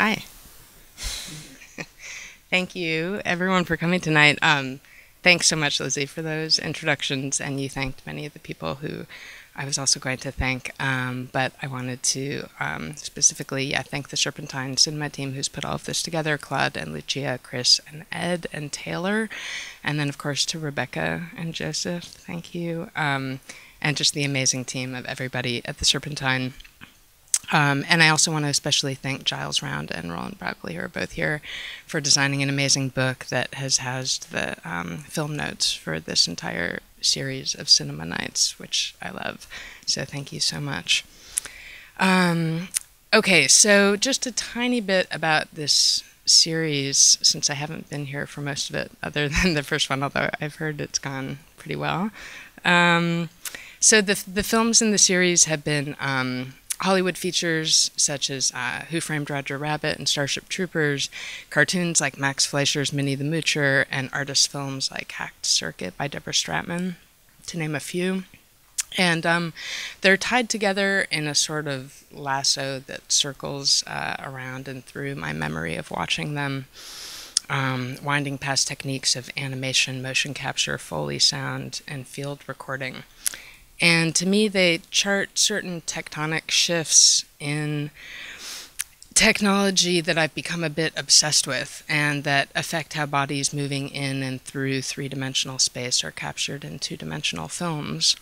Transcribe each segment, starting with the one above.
Hi. Thank you, everyone, for coming tonight. Thanks so much, Lizzie, for those introductions, and you thanked many of the people who I was also going to thank, but I wanted to specifically, thank the Serpentine Cinema team who's put all of this together, Claude and Lucia, Chris and Ed and Taylor, and then, of course, to Rebecca and Joseph, thank you, and just the amazing team of everybody at the Serpentine. And I also want to especially thank Giles Round and Roland Brockley, who are both here, for designing an amazing book that has housed the film notes for this entire series of cinema nights, which I love. So thank you so much. Okay, so just a tiny bit about this series, since I haven't been here for most of it, other than the first one, although I've heard it's gone pretty well. So the films in the series have been Hollywood features such as Who Framed Roger Rabbit and Starship Troopers, cartoons like Max Fleischer's Minnie the Moocher, and artist films like Hacked Circuit by Deborah Stratman, to name a few. And they're tied together in a sort of lasso that circles around and through my memory of watching them, winding past techniques of animation, motion capture, Foley sound, and field recording. And to me, they chart certain tectonic shifts in technology that I've become a bit obsessed with, and that affect how bodies moving in and through three-dimensional space are captured in two-dimensional films,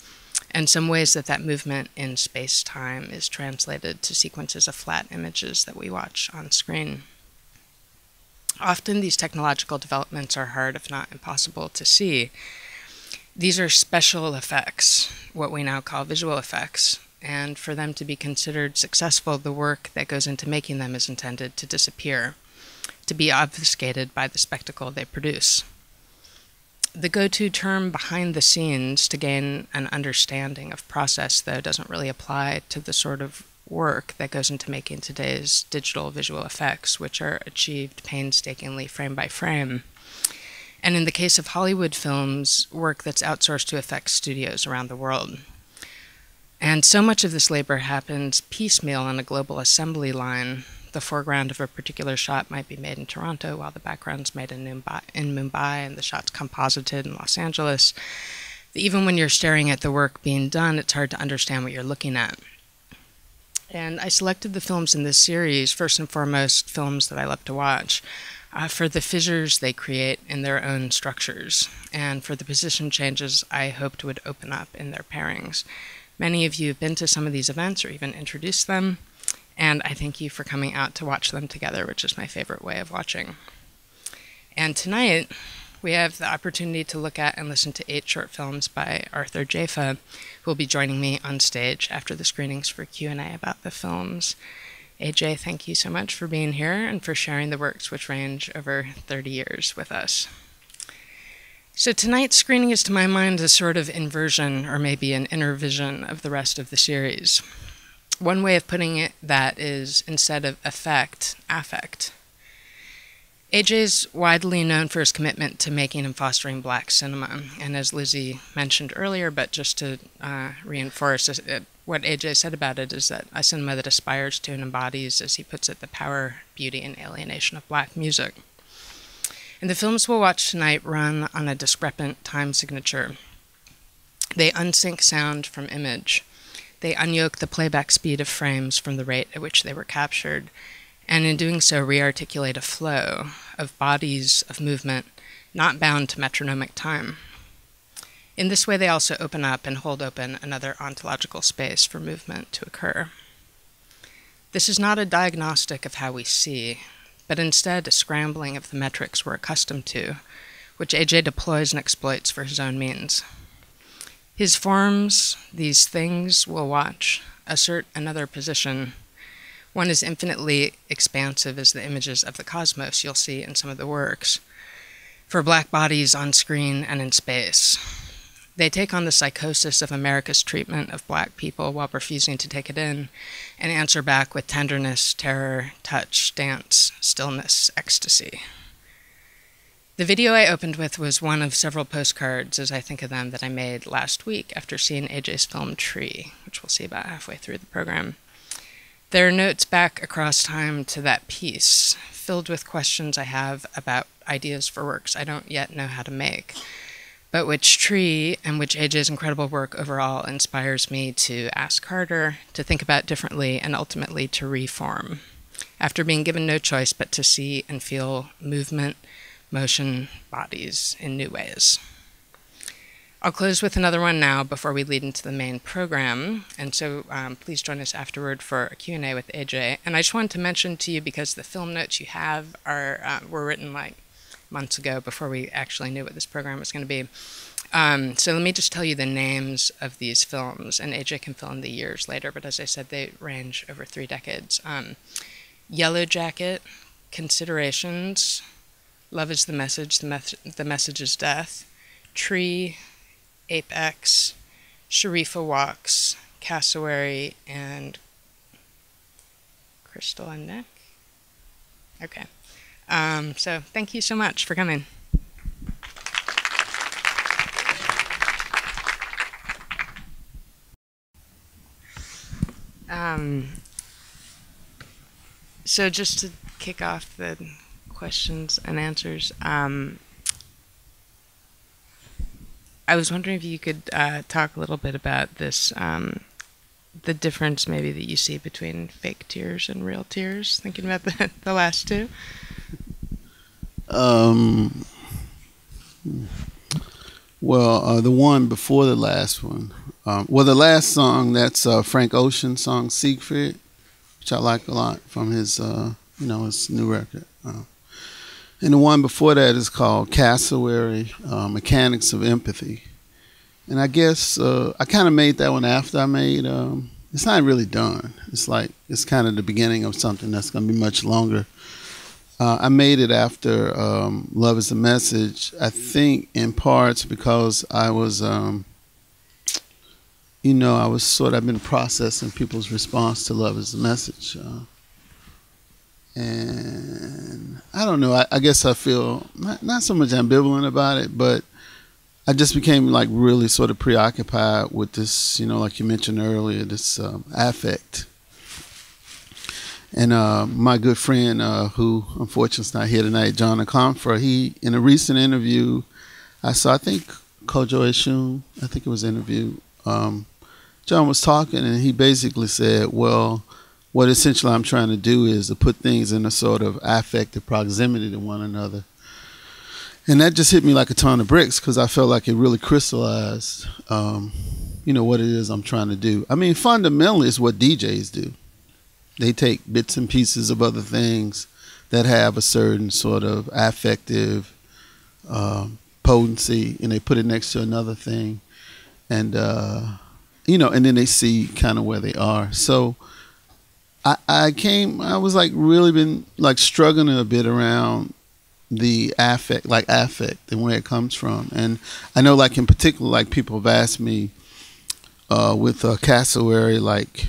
and some ways that that movement in space-time is translated to sequences of flat images that we watch on screen. Often these technological developments are hard, if not impossible, to see. These are special effects, what we now call visual effects, and for them to be considered successful, the work that goes into making them is intended to disappear, to be obfuscated by the spectacle they produce. The go-to term behind the scenes to gain an understanding of process, though, doesn't really apply to the sort of work that goes into making today's digital visual effects, which are achieved painstakingly frame by frame. And in the case of Hollywood films, work that's outsourced to effects studios around the world. And so much of this labor happens piecemeal on a global assembly line. The foreground of a particular shot might be made in Toronto, while the background's made in Mumbai, and the shot's composited in Los Angeles. Even when you're staring at the work being done, it's hard to understand what you're looking at. And I selected the films in this series, first and foremost, films that I love to watch, for the fissures they create in their own structures, and for the position changes I hoped would open up in their pairings. Many of you have been to some of these events or even introduced them, and I thank you for coming out to watch them together, which is my favorite way of watching. And tonight, we have the opportunity to look at and listen to 8 short films by Arthur Jafa, who will be joining me on stage after the screenings for Q&A about the films. AJ, thank you so much for being here and for sharing the works which range over 30 years with us. So tonight's screening is, to my mind, a sort of inversion, or maybe an inner vision of the rest of the series. One way of putting it that is, instead of effect, affect. AJ's widely known for his commitment to making and fostering Black cinema, and as Lizzie mentioned earlier, but just to reinforce it, what AJ said about it is that a cinema that aspires to and embodies, as he puts it, the power, beauty, and alienation of Black music. And the films we'll watch tonight run on a discrepant time signature. They unsync sound from image. They unyoke the playback speed of frames from the rate at which they were captured, and in doing so re-articulate a flow of bodies of movement not bound to metronomic time. In this way, they also open up and hold open another ontological space for movement to occur. This is not a diagnostic of how we see, but instead a scrambling of the metrics we're accustomed to, which AJ deploys and exploits for his own means. His forms, these things we'll watch, assert another position. One is infinitely expansive as the images of the cosmos you'll see in some of the works, for Black bodies on screen and in space. They take on the psychosis of America's treatment of Black people while refusing to take it in, and answer back with tenderness, terror, touch, dance, stillness, ecstasy. The video I opened with was one of several postcards, as I think of them, that I made last week after seeing AJ's film Tree, which we'll see about halfway through the program. There are notes back across time to that piece, filled with questions I have about ideas for works I don't yet know how to make, but which Tree and which AJ's incredible work overall inspires me to ask harder, to think about differently, and ultimately to reform, after being given no choice but to see and feel movement, motion, bodies in new ways. I'll close with another one now before we lead into the main program, and so please join us afterward for a Q&A with AJ. And I just wanted to mention to you, because the film notes you have were written like months ago before we actually knew what this program was going to be. So let me just tell you the names of these films, and AJ can fill in the years later, but as I said, they range over 3 decades. Yellow Jacket, Considerations, Love is the Message, the Message is Death, Tree, Apex, Sharifa Walks, Cassowary, and Crystal and Nick. Okay. So thank you so much for coming. So just to kick off the questions and answers, I was wondering if you could talk a little bit about this, the difference maybe that you see between fake tears and real tears, thinking about the last two. Well, the one before the last one. Well, the last song, that's Frank Ocean's song Siegfried, which I like a lot from his, his new record. And the one before that is called Cassowary, Mechanics of Empathy. And I guess I kind of made that one after I made, it's not really done. It's kind of the beginning of something that's going to be much longer. I made it after Love is the Message, I think in parts because I was, I've been processing people's response to Love is the Message. And I don't know, I guess I feel not so much ambivalent about it, but I just became like really sort of preoccupied with this, like you mentioned earlier, this affect. And my good friend, who unfortunately is not here tonight, John Aconfer, he, in a recent interview, I think Kojo Eshun, I think it was interviewed, John was talking and he basically said, well, what essentially I'm trying to do is to put things in a sort of affective proximity to one another. And that just hit me like a ton of bricks because I felt like it really crystallized, what it is I'm trying to do. I mean, fundamentally, it's what DJs do. They take bits and pieces of other things that have a certain sort of affective potency, and they put it next to another thing. And, and then they see kind of where they are. So I was like really been like struggling a bit around the affect and where it comes from. And I know like in particular, like people have asked me with Cassowary, like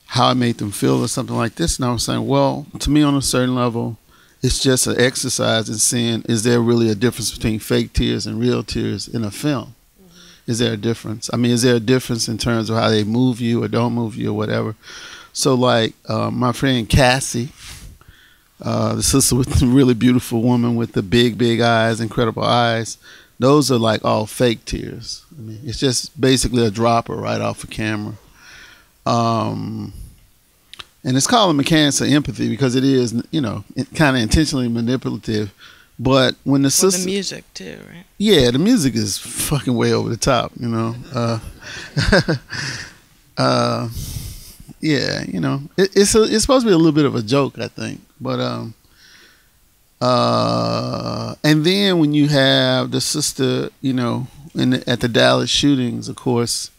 how I made them feel or something like this. And I was saying, well, to me on a certain level, it's just an exercise in seeing, is there really a difference between fake tears and real tears in a film? Mm-hmm. Is there a difference? I mean, is there a difference in terms of how they move you or don't move you or whatever? So like my friend Cassie, the sister with the really beautiful woman with the big, big eyes, incredible eyes, those are like all fake tears. I mean, it's just basically a dropper right off a camera. And it's called Mechanics of Empathy because it is, kind of intentionally manipulative. But when the sister... the music too, right? Yeah, the music is fucking way over the top, Yeah, it's supposed to be a little bit of a joke, I think. But and then when you have the sister, at the Dallas shootings, of course,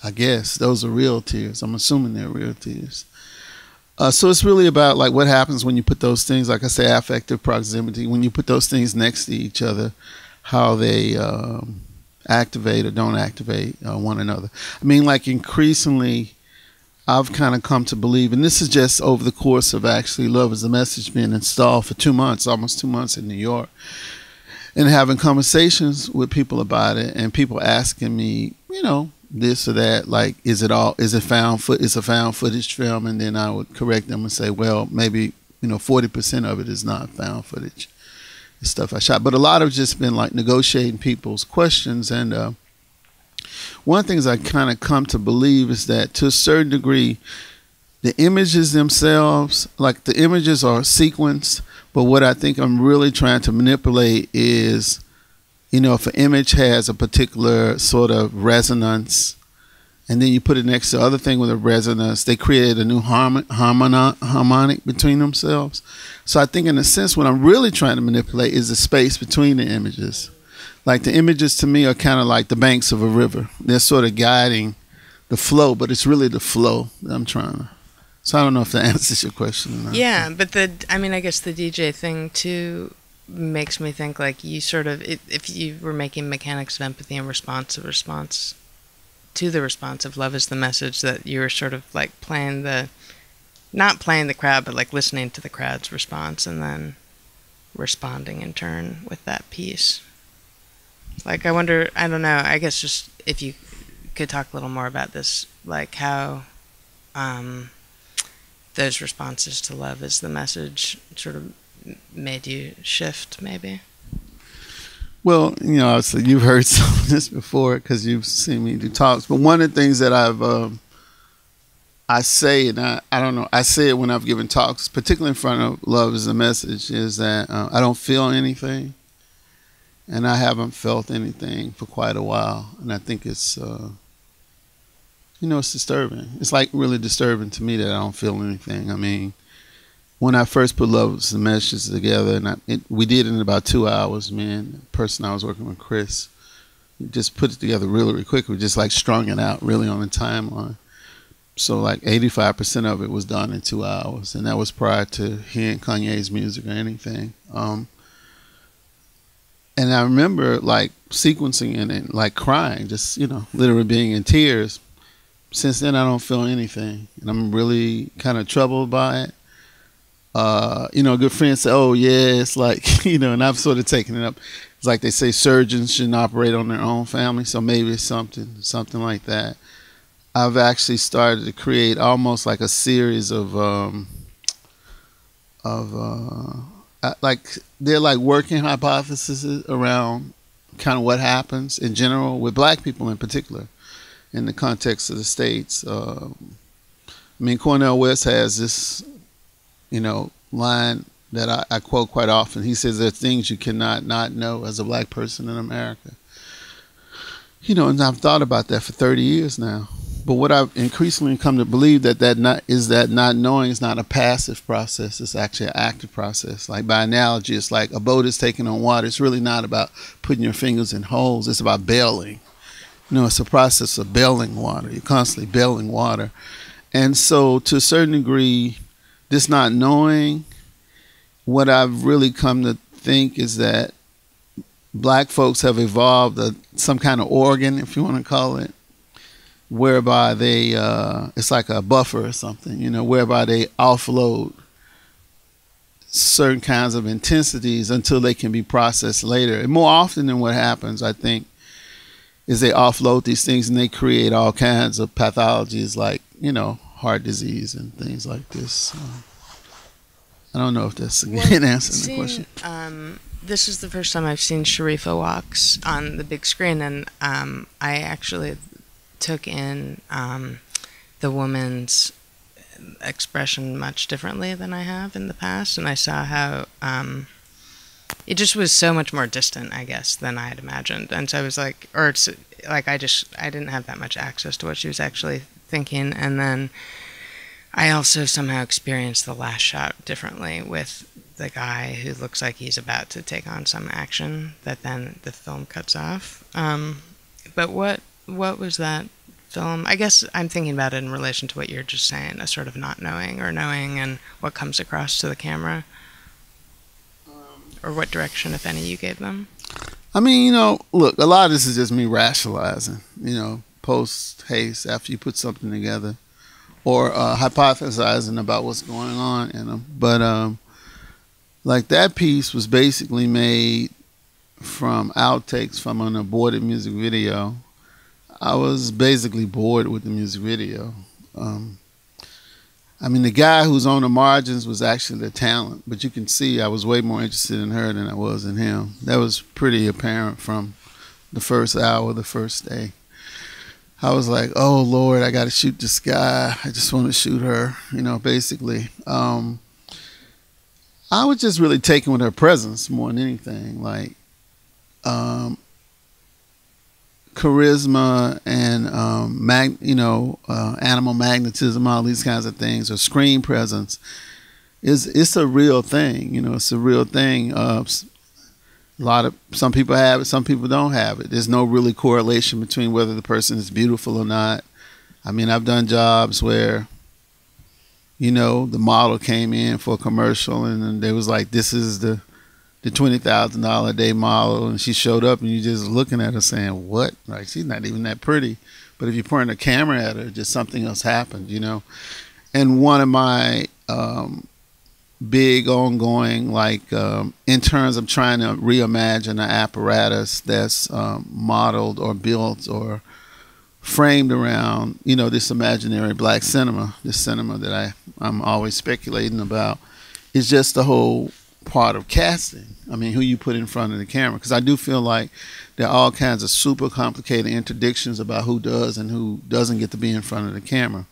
I guess those are real tears. I'm assuming they're real tears. So it's really about like what happens when you put those things, like I say, affective proximity, when you put those things next to each other, how they activate or don't activate one another. I mean, like increasingly, I've kind of come to believe, and this is just over the course of actually Love is the Message being installed for 2 months, almost 2 months in New York, and having conversations with people about it, and people asking me, this or that, like is it it's a found footage film, and then I would correct them and say, well, maybe 40% of it is not found footage, the stuff I shot. But a lot of just been like negotiating people's questions. And one of the things I kind of come to believe is that to a certain degree, the images themselves, like the images are sequenced, but what I think I'm really trying to manipulate is, if an image has a particular sort of resonance, and then you put it next to the other thing with a resonance, they create a new harmonic between themselves. So I think in a sense, what I'm really trying to manipulate is the space between the images. Like the images to me are kind of like the banks of a river. They're sort of guiding the flow, but it's really the flow that I'm trying to. So I don't know if that answers your question or not. Yeah, but I guess the DJ thing too makes me think like you sort of, if you were making Mechanics of Empathy and response to the response of Love is the Message, that you were sort of like not playing the crowd, but like listening to the crowd's response and then responding in turn with that piece. Like I wonder, I don't know, I guess just if you could talk a little more about this, like how those responses to Love is the Message sort of made you shift, maybe? Well, so you've heard some of this before because you've seen me do talks. But one of the things that I say, and I don't know, I say it when I've given talks, particularly in front of Love is the Message, is that I don't feel anything. And I haven't felt anything for quite a while. And I think it's, it's disturbing. It's like really disturbing to me that I don't feel anything. I mean, when I first put Love is the Message together, and we did it in about 2 hours, man. The person I was working with, Chris, just put it together really, really quick. We just like strung it out really on the timeline. So like 85% of it was done in 2 hours. And that was prior to hearing Kanye's music or anything. And I remember like sequencing it and like crying, just, literally being in tears. Since then, I don't feel anything. And I'm really kind of troubled by it. A good friend said, oh, yeah, it's like, and I've sort of taken it up. It's like they say surgeons shouldn't operate on their own family. So maybe it's something like that. I've actually started to create almost like a series of like they're like working hypotheses around kind of what happens in general with black people in particular in the context of the States. Cornel West has this, line that I quote quite often. He says there are things you cannot not know as a black person in America. And I've thought about that for 30 years now. But what I've increasingly come to believe that not knowing is not a passive process. It's actually an active process. Like by analogy, it's like a boat is taking on water. It's really not about putting your fingers in holes. It's about bailing. It's a process of bailing water. You're constantly bailing water. And so to a certain degree, this not knowing, what I've really come to think is that black folks have evolved some kind of organ, if you want to call it, whereby they, it's like a buffer or something, whereby they offload certain kinds of intensities until they can be processed later. And more often than what happens, I think, is they offload these things and they create all kinds of pathologies like, heart disease and things like this. I don't know if that's an answer to the question. This is the first time I've seen Sharifa Walks on the big screen, and I actually took in the woman's expression much differently than I have in the past, and I saw how it just was so much more distant, I guess, than I had imagined. And so I was like, or it's like I didn't have that much access to what she was actually thinking. And then I also somehow experienced the last shot differently with the guy who looks like he's about to take on some action that then the film cuts off. But what was that film? I guess I'm thinking about it in relation to what you're just saying, a sort of not knowing or knowing and what comes across to the camera. Or what direction, if any, you gave them? I mean, look, a lot of this is just me rationalizing, post haste after you put something together, or hypothesizing about what's going on in them. But like that piece was basically made from outtakes from an aborted music video. I was basically bored with the music video. I mean, the guy who's on the margins was actually the talent, but you can see I was way more interested in her than I was in him. That was pretty apparent from the first hour, the first day. I was like, oh, Lord, I got to shoot this guy. I just want to shoot her, you know, basically. I was just really taken with her presence more than anything. Like, charisma and animal magnetism, all these kinds of things, or screen presence, it's a real thing. You know, it's a real thing. Some people have it, some people don't have it. There's no really correlation between whether the person is beautiful or not. I mean, I've done jobs where, you know, the model came in for a commercial and then they was like, this is the $20,000 a day model, and she showed up and you just looking at her saying, what? Like, she's not even that pretty. But if you point a camera at her, just something else happened, you know. And one of my big ongoing, like, in terms of trying to reimagine an apparatus that's modeled or built or framed around, you know, this imaginary black cinema, this cinema that I'm always speculating about, is just the whole part of casting. I mean, who you put in front of the camera, because I do feel like there are all kinds of super complicated interdictions about who does and who doesn't get to be in front of the camera,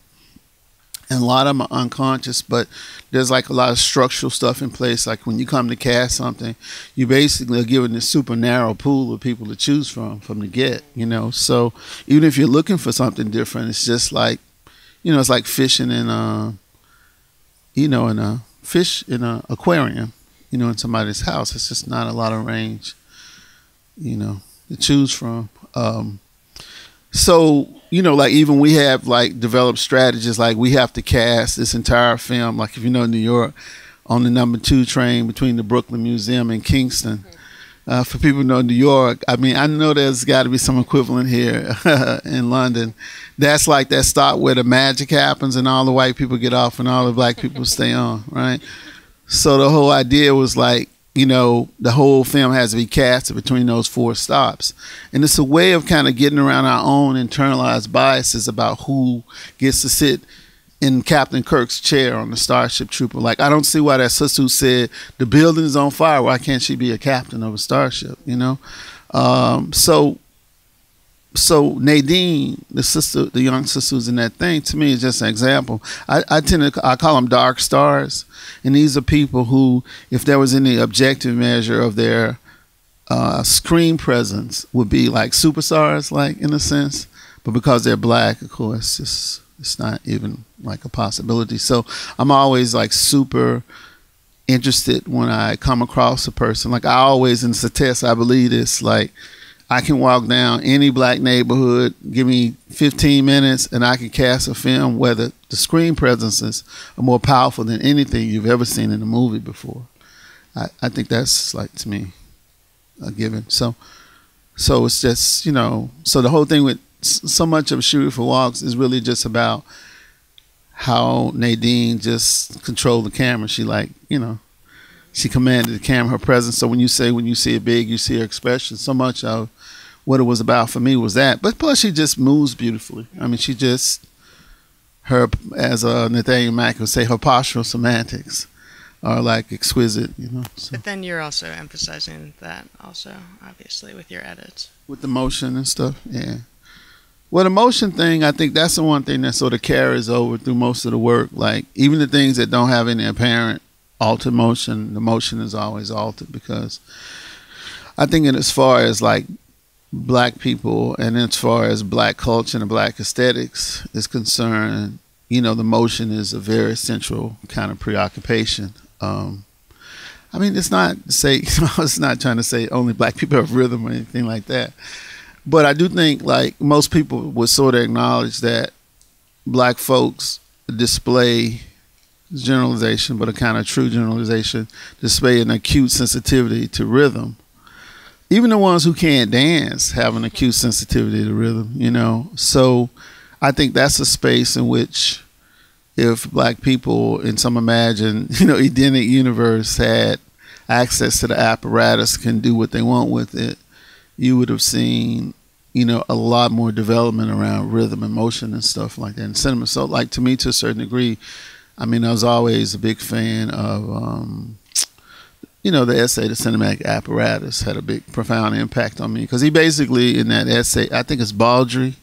and a lot of them are unconscious, but there's like a lot of structural stuff in place. Like when you come to cast something, you basically are given this super narrow pool of people to choose from the get, you know. So even if you're looking for something different, it's just like, you know, it's like fishing in a fish in an aquarium, you know, in somebody's house. It's just not a lot of range, you know, to choose from. So, you know, like even we have like developed strategies, like we have to cast this entire film, like if you know New York, on the number 2 train between the Brooklyn Museum and Kingston. For people who know New York, I mean, I know there's got to be some equivalent here in London. That's like that stop where the magic happens and all the white people get off and all the black people stay on, right? So the whole idea was like, you know, the whole film has to be casted between those 4 stops. And it's a way of kind of getting around our own internalized biases about who gets to sit in Captain Kirk's chair on the Starship Trooper. Like, I don't see why that sister who said the building is on fire, why can't she be a captain of a starship, you know? So Nadine, the young sister who's in that thing, to me is just an example. I call them dark stars, and these are people who, if there was any objective measure of their screen presence, would be like superstars, like in a sense, but because they're black, of course, it's not even like a possibility. So I'm always like super interested when I come across a person. Like I always, and it's a test, I believe this, like, I can walk down any black neighborhood, give me 15 minutes, and I can cast a film where the screen presences are more powerful than anything you've ever seen in a movie before. I think that's, like, to me, a given. So it's just, you know, so the whole thing with so much of Shooting for Walks is really just about how Nadine just controlled the camera. She, like, you know, she commanded the camera, her presence. So when you see it big, you see her expression. So much of what it was about for me was that. But plus, she just moves beautifully. I mean, she just, as Nathaniel Mack would say, her postural semantics are like exquisite, you know. So. But then you're also emphasizing that also, obviously, with your edits. With the motion and stuff, yeah. Well, the motion thing, I think that's the one thing that sort of carries over through most of the work. Like, even the things that don't have any apparent altered motion, the motion is always altered, because I think in as far as like black people and as far as black culture and black aesthetics is concerned, you know, the motion is a very central kind of preoccupation. I mean, it's not to say, it's not trying to say only black people have rhythm or anything like that, but I do think like most people would sort of acknowledge that black folks display generalization, but a kind of true generalization, display an acute sensitivity to rhythm. Even the ones who can't dance have an acute sensitivity to rhythm, you know. So I think that's a space in which if black people in some imagined, you know, Edenic universe had access to the apparatus, can do what they want with it, you would have seen, a lot more development around rhythm and motion and stuff like that in cinema. So, like, to me, to a certain degree, I mean, I was always a big fan of, the essay, The Cinematic Apparatus, had a big, profound impact on me. Because he basically, in that essay, I think it's Baldry,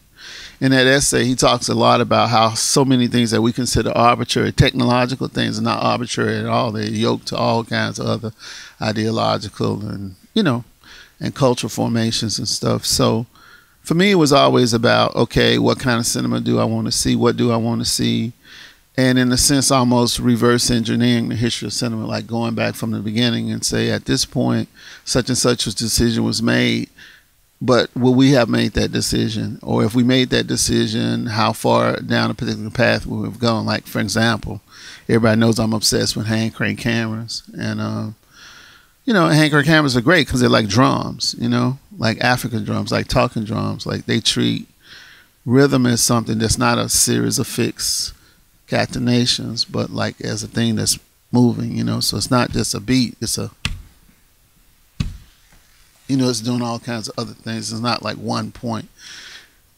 in that essay, he talks a lot about how so many things that we consider arbitrary, technological things, are not arbitrary at all. They're yoked to all kinds of other ideological and, and cultural formations and stuff. So for me, it was always about, okay, what kind of cinema do I want to see? What do I want to see? And in a sense, almost reverse engineering the history of cinema, like going back from the beginning and say, at this point, such and such a decision was made. But will we have made that decision? Or if we made that decision, how far down a particular path we have gone? Like, for example, everybody knows I'm obsessed with hand crank cameras. And, hand crank cameras are great because they're like drums, like African drums, like talking drums. Like, they treat rhythm as something that's not a series of fixed catenations, but like as a thing that's moving, so it's not just a beat, it's a, it's doing all kinds of other things. It's not like one point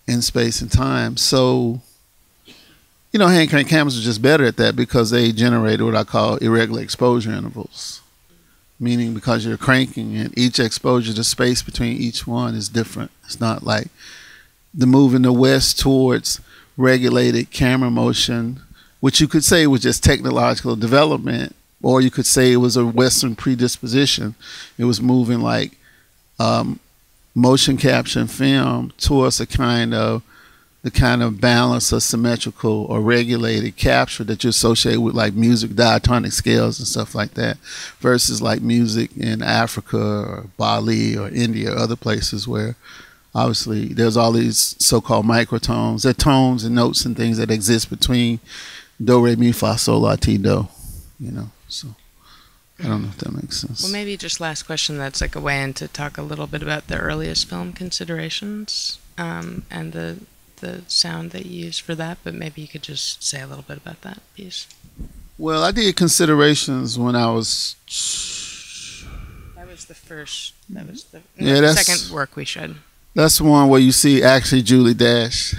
in space and time. So, hand crank cameras are just better at that because they generate what I call irregular exposure intervals, meaning because you're cranking and each exposure, the space between each one is different. It's not like the move in the west towards regulated camera motion, which you could say was just technological development, or you could say it was a Western predisposition. It was moving like motion capture and film towards the kind of balance of symmetrical or regulated capture that you associate with like music diatonic scales and stuff like that, versus like music in Africa or Bali or India or other places where obviously there's all these so-called microtones. There are tones and notes and things that exist between do, re, mi, fa, sol, la, ti, do, so I don't know if that makes sense. Well, maybe just last question, that's like a way in to talk a little bit about the earliest film considerations and the sound that you use for that, but maybe you could just say a little bit about that piece. Well, I did considerations when I was... That was the first, the second work we showed. That's the one where you see actually Julie Dash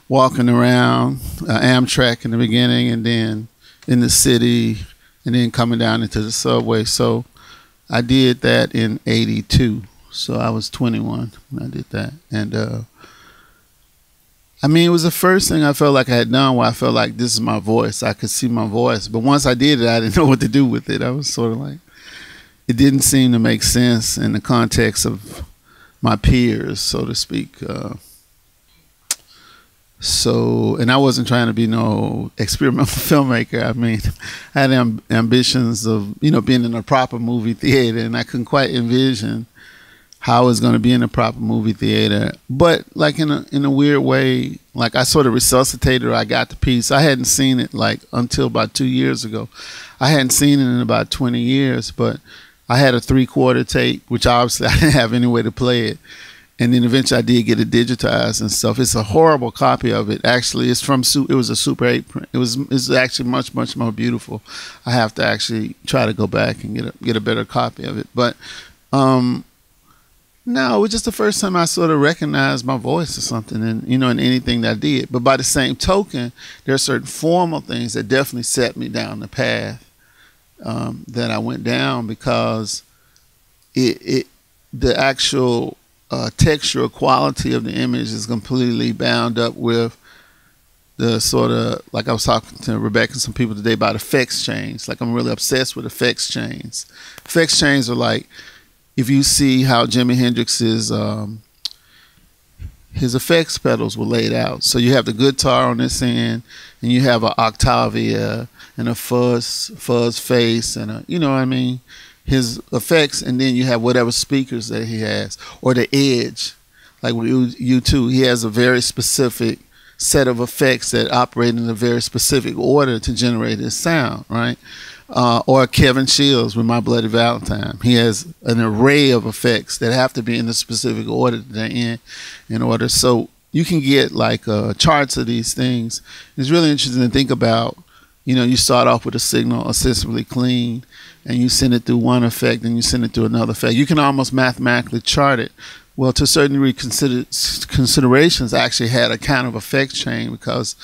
walking around Amtrak in the beginning and then in the city and then coming down into the subway. So I did that in 82. So I was 21 when I did that. And it was the first thing I felt like I had done where I felt like this is my voice. I could see my voice. But once I did it, I didn't know what to do with it. I was sort of like, it didn't seem to make sense in the context of my peers, so to speak. And I wasn't trying to be no experimental filmmaker. I had ambitions of, being in a proper movie theater, and I couldn't quite envision how I was going to be in a proper movie theater. But like in a weird way, like I sort of resuscitated, or I got the piece. I hadn't seen it like until about 2 years ago. I hadn't seen it in about 20 years, but I had a 3/4 tape, which obviously I didn't have any way to play it. And then eventually I did get it digitized and stuff. It's a horrible copy of it. Actually, it was a Super 8 print. It's actually much, much more beautiful. I have to actually try to go back and get a better copy of it. But no, it was just the first time I sort of recognized my voice or something, and in anything that I did. But by the same token, there are certain formal things that definitely set me down the path that I went down, because the actual textural quality of the image is completely bound up with the sort of, like I was talking to Rebecca and some people today about effects chains. Like, I'm really obsessed with effects chains. Effects chains are like, if you see how Jimi Hendrix's his effects pedals were laid out. So you have the guitar on this end, and you have an Octavia and a fuzz face and his effects, and then you have whatever speakers that he has, or the edge, like with U2, he has a very specific set of effects that operate in a very specific order to generate his sound, right? Or Kevin Shields with My Bloody Valentine. He has an array of effects that have to be in the specific order that they're in order. So you can get like charts of these things. It's really interesting to think about. You start off with a signal ostensibly clean, and you send it through one effect, and you send it through another effect. You can almost mathematically chart it, well, to a certain degree, considerations actually had a kind of effect chain, because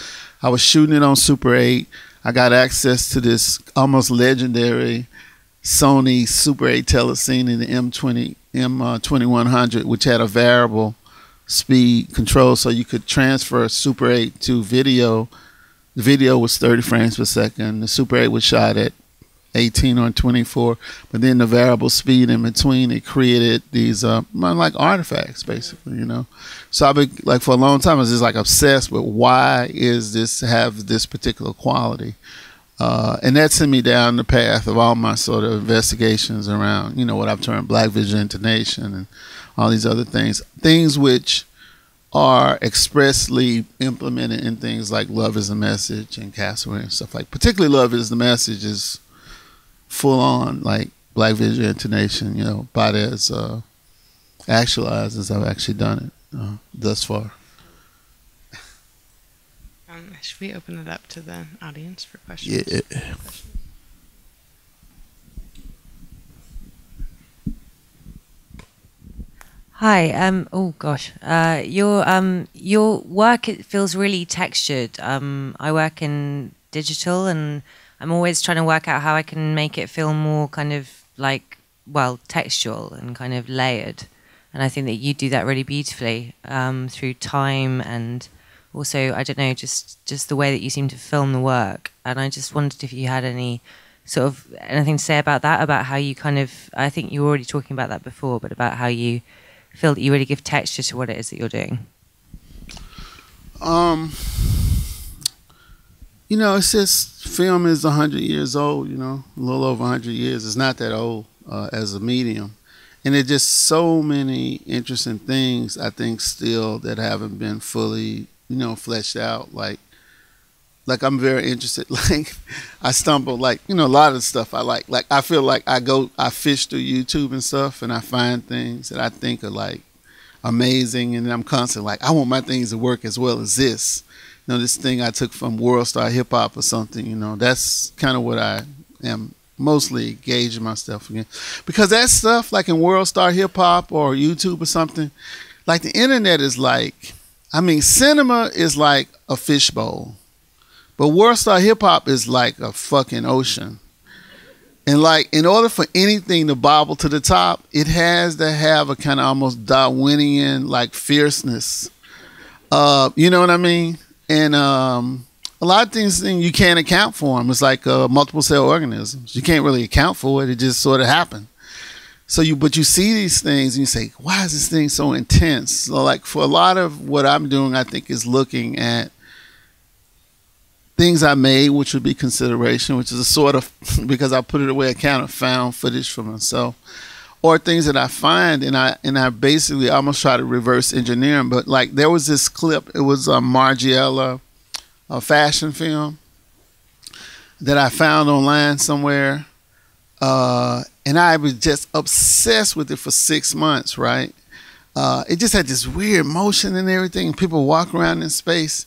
I was shooting it on Super 8. I got access to this almost legendary Sony Super 8 telecine in the M2100, which had a variable speed control, so you could transfer Super 8 to video. The video was 30 frames per second. The Super 8 was shot at 18 or 24, but then the variable speed in between, it created these like artifacts, basically, you know. So I've been, like, for a long time I was just like obsessed with why is this have this particular quality, and that sent me down the path of all my sort of investigations around, you know, what I've termed black visual intonation and all these other things which are expressly implemented in things like Love is a Message and Castaway and stuff, like, particularly Love is the Message is full on like black visual intonation, you know, about as actualized as I've actually done it thus far. Should we open it up to the audience for questions? Yeah. Hi. Oh gosh. Your work, it feels really textured. I work in digital, and I'm always trying to work out how I can make it feel more kind of like, well, textual and kind of layered. And I think that you do that really beautifully through time, and also, I don't know, just the way that you seem to film the work. And I just wondered if you had any sort of anything to say about that, about how you kind of, I think you were already talking about that before, but about how you feel that you really give texture to what it is that you're doing. You know, it's just, film is 100 years old, you know, a little over 100 years. It's not that old as a medium. And there's just so many interesting things, I think, still that haven't been fully, you know, fleshed out. Like I'm very interested, like, I stumble, like, you know, a lot of the stuff I like, I feel like I fish through YouTube and stuff, and I find things that I think are, like, amazing, and I'm constantly like, I want my things to work as well as this. You know, this thing I took from World Star Hip Hop or something, you know, that's kind of what I am mostly gauging myself against. Because that stuff, like in World Star Hip Hop or YouTube or something, like, the internet is like, I mean, cinema is like a fishbowl. But World Star Hip Hop is like a fucking ocean. And, like, in order for anything to bobble to the top, it has to have a kind of almost Darwinian, like, fierceness. You know what I mean? And a lot of things you can't account for them. It's like multiple cell organisms. You can't really account for it. It just sort of happened. So but you see these things and you say, why is this thing so intense? So, like, for a lot of what I'm doing, I think, is looking at things I made, which would be consideration, which is a sort of, because I put it away, a kind of found footage for myself, or things that I find, and I basically almost try to reverse engineer them. But, like, there was this clip, it was a Margiela, a fashion film that I found online somewhere, and I was just obsessed with it for 6 months, right? It just had this weird motion and everything. People walk around in space.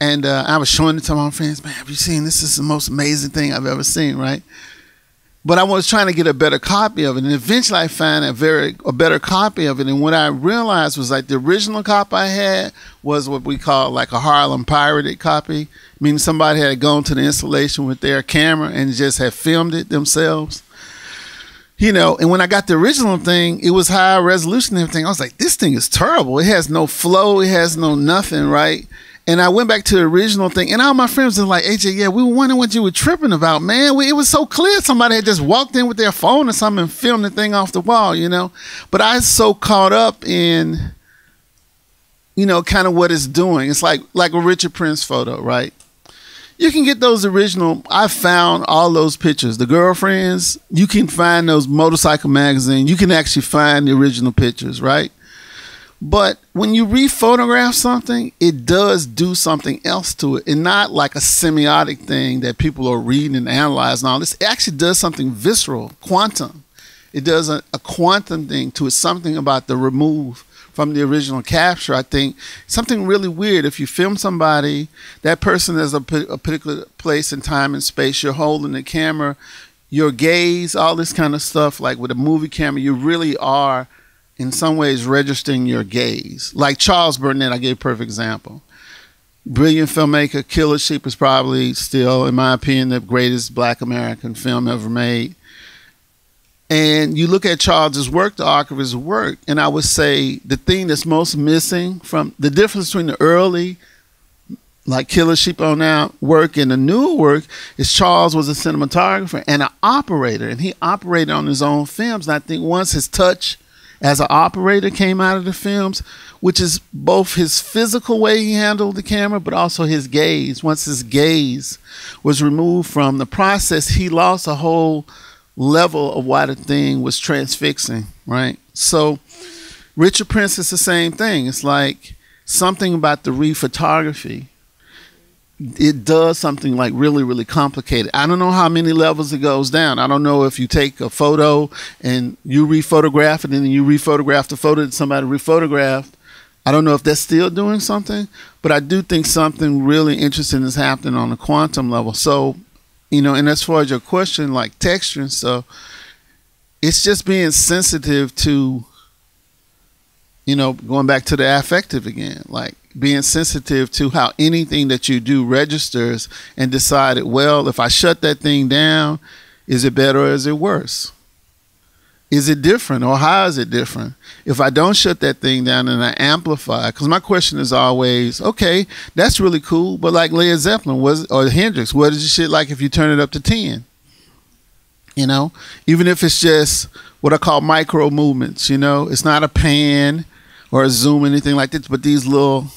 And I was showing it to my friends, man, have you seen this? This is the most amazing thing I've ever seen, right? But I was trying to get a better copy of it. And eventually I found a better copy of it. And what I realized was, like, the original copy I had was what we call like a Harlem pirated copy, meaning somebody had gone to the installation with their camera and just had filmed it themselves. You know, and when I got the original thing, it was high resolution and everything. I was like, this thing is terrible. It has no flow. It has no nothing, right? And I went back to the original thing, and all my friends were like, AJ, yeah, we were wondering what you were tripping about, man. It was so clear somebody had just walked in with their phone or something and filmed the thing off the wall, you know. But I was so caught up in, you know, kind of what it's doing. It's like a Richard Prince photo, right? You can get those original. I found all those pictures. The girlfriends, you can find those Motorcycle magazine. You can actually find the original pictures, right? But when you rephotograph something, it does do something else to it, and not like a semiotic thing that people are reading and analyzing and all this. It actually does something visceral, quantum. It does a quantum thing to it, something about the remove from the original capture. I think something really weird. If you film somebody, that person is a particular place and time and space, you're holding the camera, your gaze, all this kind of stuff, like with a movie camera, you really are in some ways registering your gaze. Like Charles Burnett, I gave a perfect example. Brilliant filmmaker. Killer Sheep is probably still, in my opinion, the greatest Black American film ever made. And you look at Charles's work, the arc of his work, and I would say the thing that's most missing from the difference between the early, like Killer Sheep on out work and the new work, is Charles was a cinematographer and an operator, and he operated on his own films. And I think once his touch as an operator came out of the films, which is both his physical way he handled the camera, but also his gaze. Once his gaze was removed from the process, he lost a whole level of why the thing was transfixing, right? So Richard Prince is the same thing. It's like something about the rephotography. It does something like really, really complicated. I don't know how many levels it goes down. I don't know if you take a photo and you rephotograph it and then you rephotograph the photo that somebody rephotographed. I don't know if that's still doing something, but I do think something really interesting is happening on the quantum level. So, you know, and as far as your question, like texture and stuff, it's just being sensitive to, you know, going back to the affective again, like being sensitive to how anything that you do registers and decided, well, if I shut that thing down, is it better or is it worse? Is it different or how is it different? If I don't shut that thing down and I amplify, because my question is always, okay, that's really cool, but like Led Zeppelin or Hendrix, what is the shit like if you turn it up to 10? You know, even if it's just what I call micro movements, you know, it's not a pan or a zoom, anything like this, but these little,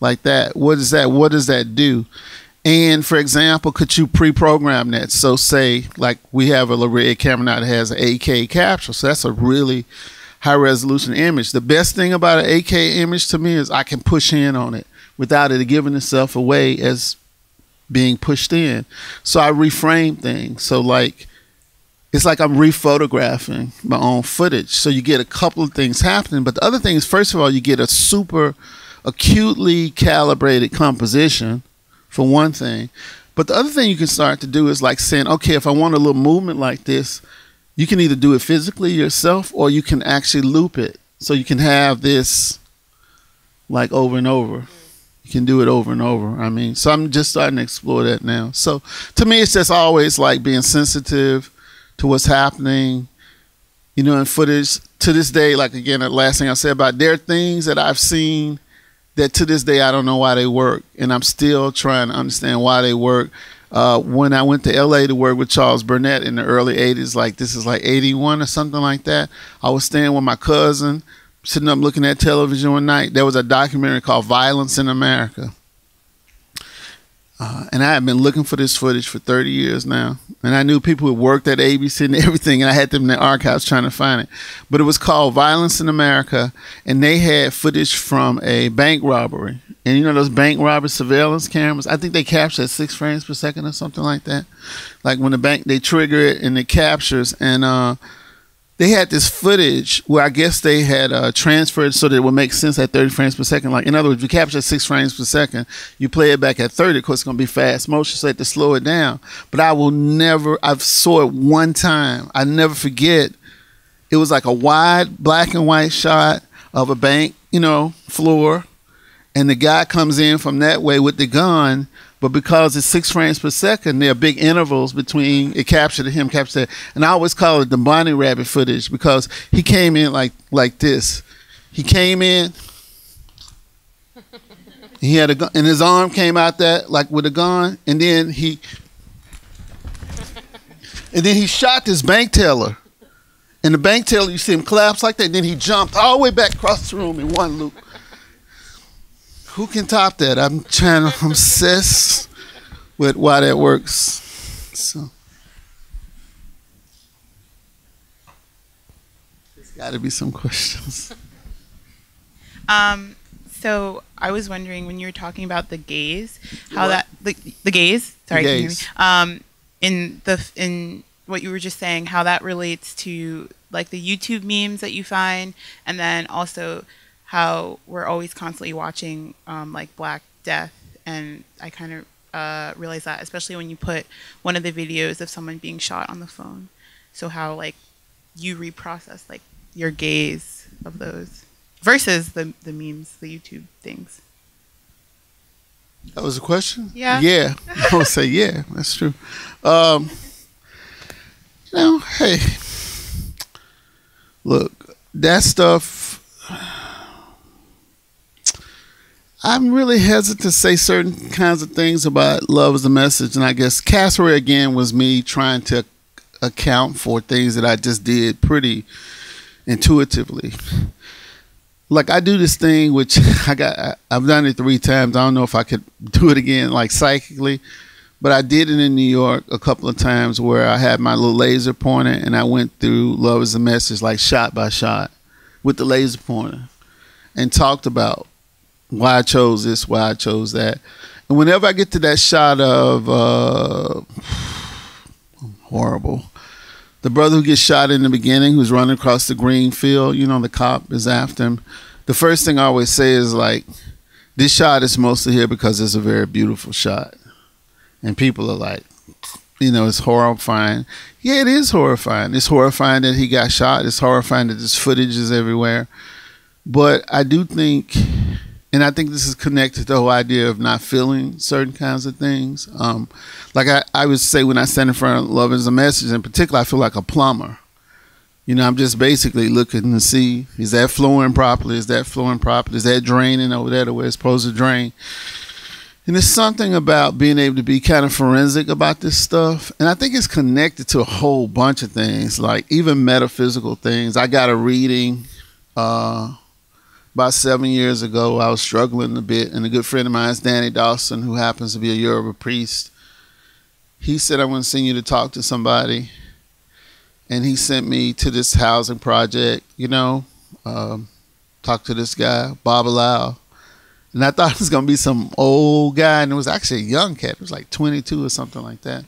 like that. What is that? What does that do? And for example, could you pre-program that? So say like we have a red camera now that has an 8K capture. So that's a really high resolution image. The best thing about an 8K image to me is I can push in on it without it giving itself away as being pushed in. So I reframe things. So like, it's like I'm rephotographing my own footage. So you get a couple of things happening. But the other thing is, first of all, you get a super acutely calibrated composition for one thing. But the other thing you can start to do is like saying, okay, if I want a little movement like this, you can either do it physically yourself or you can actually loop it. So you can have this like over and over. You can do it over and over. I mean, so I'm just starting to explore that now. So to me, it's just always like being sensitive to what's happening, you know, in footage. To this day, like again, the last thing I said about there are things that I've seen that to this day I don't know why they work, and I'm still trying to understand why they work. When I went to LA to work with Charles Burnett in the early 80s, like this is like 81 or something like that, I was staying with my cousin, sitting up looking at television one night. There was a documentary called Violence in America. And I had been looking for this footage for 30 years now. And I knew people who worked at ABC and everything, and I had them in the archives trying to find it. But it was called Violence in America, and they had footage from a bank robbery. And you know those bank robbery surveillance cameras? I think they capture at 6 frames per second or something like that. Like when the bank, they trigger it and it captures. And they had this footage where I guess they had transferred so that it would make sense at 30 frames per second. Like, in other words, you capture at 6 frames per second, you play it back at 30, of course it's going to be fast motion, so they had to slow it down. But I saw it one time. I never forget. It was like a wide black and white shot of a bank, you know, floor. And the guy comes in from that way with the gun. But because it's 6 frames per second, there are big intervals between it captured him, captured that. And I always call it the bunny rabbit footage because he came in like this. He came in, he had a gun, and his arm came out that like with a gun, and then he shot this bank teller. And the bank teller, you see him collapse like that, and then he jumped all the way back across the room in one loop. Who can top that? I'm obsessed with why that works. So there's got to be some questions. So I was wondering when you were talking about the gaze, how that the gaze. Sorry, the can you gaze. hear me? In what you were just saying, how that relates to like the YouTube memes that you find, and then also how we're always constantly watching like Black Death, and I kind of realized that, especially when you put one of the videos of someone being shot on the phone. So how like you reprocess like your gaze of those versus the memes, the YouTube things? That was a question? Yeah. Yeah. I would say, yeah, that's true. Hey, look, that stuff, I'm really hesitant to say certain kinds of things about love as a message. And I guess Castaway, again, was me trying to account for things that I just did pretty intuitively. Like, I do this thing, which I've done it 3 times. I don't know if I could do it again, like psychically, but I did it in New York a couple of times where I had my little laser pointer and I went through Love as a Message, like shot by shot with the laser pointer and talked about why I chose this, why I chose that. And whenever I get to that shot of horrible, the brother who gets shot in the beginning, who's running across the green field, the cop is after him. The first thing I always say is, like, this shot is mostly here because it's a very beautiful shot. And people are like, it's horrifying. Yeah, it is horrifying. It's horrifying that he got shot. It's horrifying that this footage is everywhere. But I do think, and I think this is connected to the whole idea of not feeling certain kinds of things. Like I would say, when I stand in front of Love as a Message, in particular, I feel like a plumber. I'm just basically looking to see, is that flowing properly? Is that flowing properly? Is that draining over there the way it's supposed to drain? And there's something about being able to be kind of forensic about this stuff. And I think it's connected to a whole bunch of things, like even metaphysical things. I got a reading about 7 years ago. I was struggling a bit, and a good friend of mine is Danny Dawson, who happens to be a Yoruba priest. He said, "I want to send you to talk to somebody." And he sent me to this housing project, talk to this guy, Babalao. And I thought it was going to be some old guy, and it was actually a young cat. It was like 22 or something like that.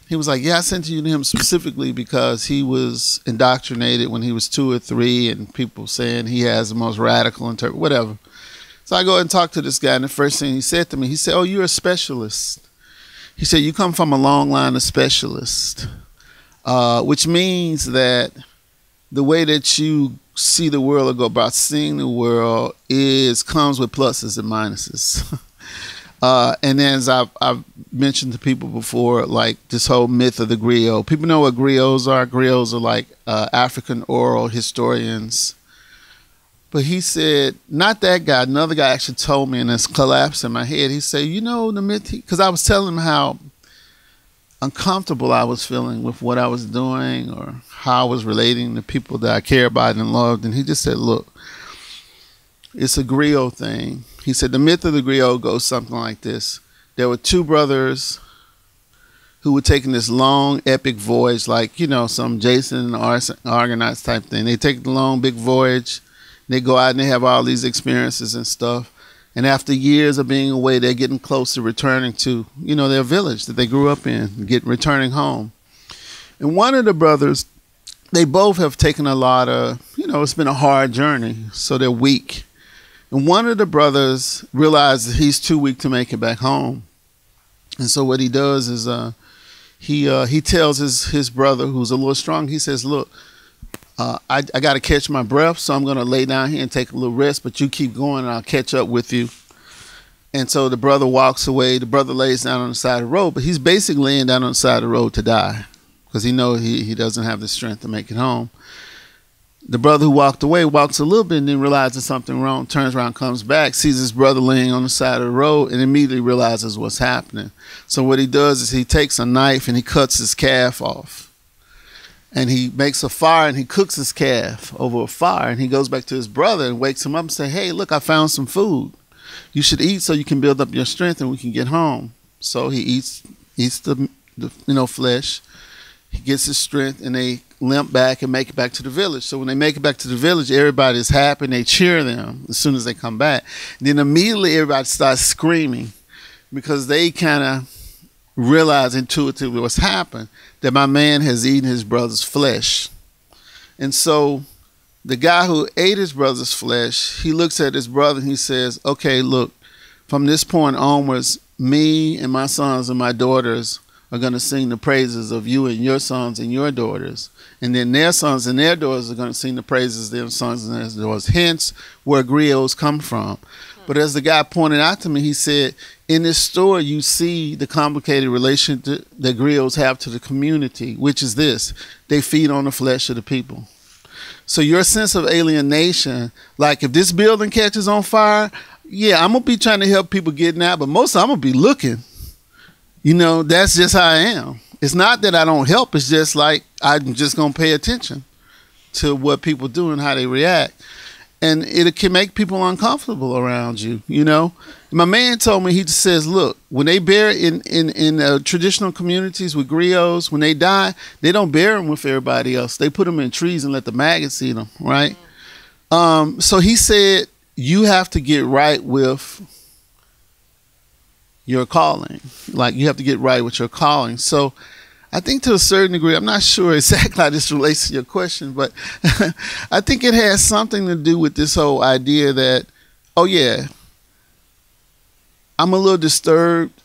He was like, "Yeah, I sent you to him specifically because he was indoctrinated when he was 2 or 3, and people saying he has the most radical whatever." So I go and talk to this guy, and the first thing he said to me, he said, "Oh, you're a specialist." He said, "You come from a long line of specialists," which means that the way that you see the world or go about seeing the world comes with pluses and minuses. And then, as I've mentioned to people before, like this whole myth of the griot. People know what griots are. Griots are like African oral historians. But he said, not that guy, another guy actually told me, and it's collapsed in my head. He said, the myth, because I was telling him how uncomfortable I was feeling with what I was doing or how I was relating to people that I care about and loved. And he just said, "Look, it's a griot thing." He said, "The myth of the griot goes something like this. There were 2 brothers who were taking this long, epic voyage, like, some Jason and the Argonauts type thing. They take the long, big voyage. They go out and they have all these experiences and stuff. And after years of being away, they're getting close to returning to, their village that they grew up in, returning home. And one of the brothers, they both have taken a lot of, it's been a hard journey, so they're weak. And one of the brothers realizes he's too weak to make it back home. And so what he does is he tells his brother, who's a little strong, he says, "Look, I got to catch my breath, so I'm going to lay down here and take a little rest, but you keep going and I'll catch up with you." And so the brother walks away. The brother lays down on the side of the road, but he's basically laying down on the side of the road to die because he knows he doesn't have the strength to make it home. The brother who walked away walks a little bit and then realizes something wrong, turns around, comes back, sees his brother laying on the side of the road, and immediately realizes what's happening. So what he does is he takes a knife and he cuts his calf off. And he makes a fire and he cooks his calf over a fire. And he goes back to his brother and wakes him up and says, "Hey, look, I found some food. You should eat so you can build up your strength and we can get home." So he eats the flesh. He gets his strength and they limp back and make it back to the village. So when they make it back to the village, everybody's happy and they cheer them as soon as they come back. And then immediately everybody starts screaming because they kind of realize intuitively what's happened, that my man has eaten his brother's flesh. And so the guy who ate his brother's flesh, he looks at his brother and he says, "Okay, look, from this point onwards, me and my sons and my daughters are going to sing the praises of you and your sons and your daughters. And then their sons and their daughters are going to sing the praises of their sons and their daughters. Hence, where griots come from. But as the guy pointed out to me, he said, in this story, you see the complicated relationship that griots have to the community, which is this: they feed on the flesh of the people. So your sense of alienation, like if this building catches on fire, yeah, I'm going to be trying to help people getting out, but most of I'm going to be looking. You know, that's just how I am. It's not that I don't help. It's just like I'm just going to pay attention to what people do and how they react. And it can make people uncomfortable around you, you know. My man told me, he just says, look, when they bury in traditional communities with griots, when they die, they don't bury them with everybody else. They put them in trees and let the maggots eat them, right? So he said, you have to get right with your calling. Like, you have to get right with your calling. So I think to a certain degree, I'm not sure exactly how this relates to your question, but I think it has something to do with this whole idea that, oh yeah, I'm a little disturbed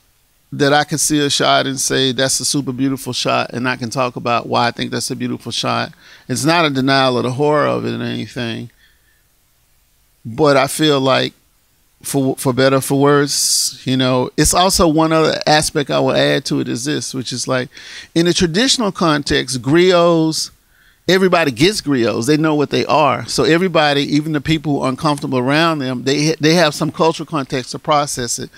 that I can see a shot and say that's a super beautiful shot, and I can talk about why I think that's a beautiful shot. It's not a denial of the horror of it or anything, but I feel like, for better or for worse, you know, it's also one other aspect I will add to it is this, which is like, in the traditional context, griots, everybody gets griots. They know what they are. So everybody, even the people who are uncomfortable around them, they have some cultural context to process it.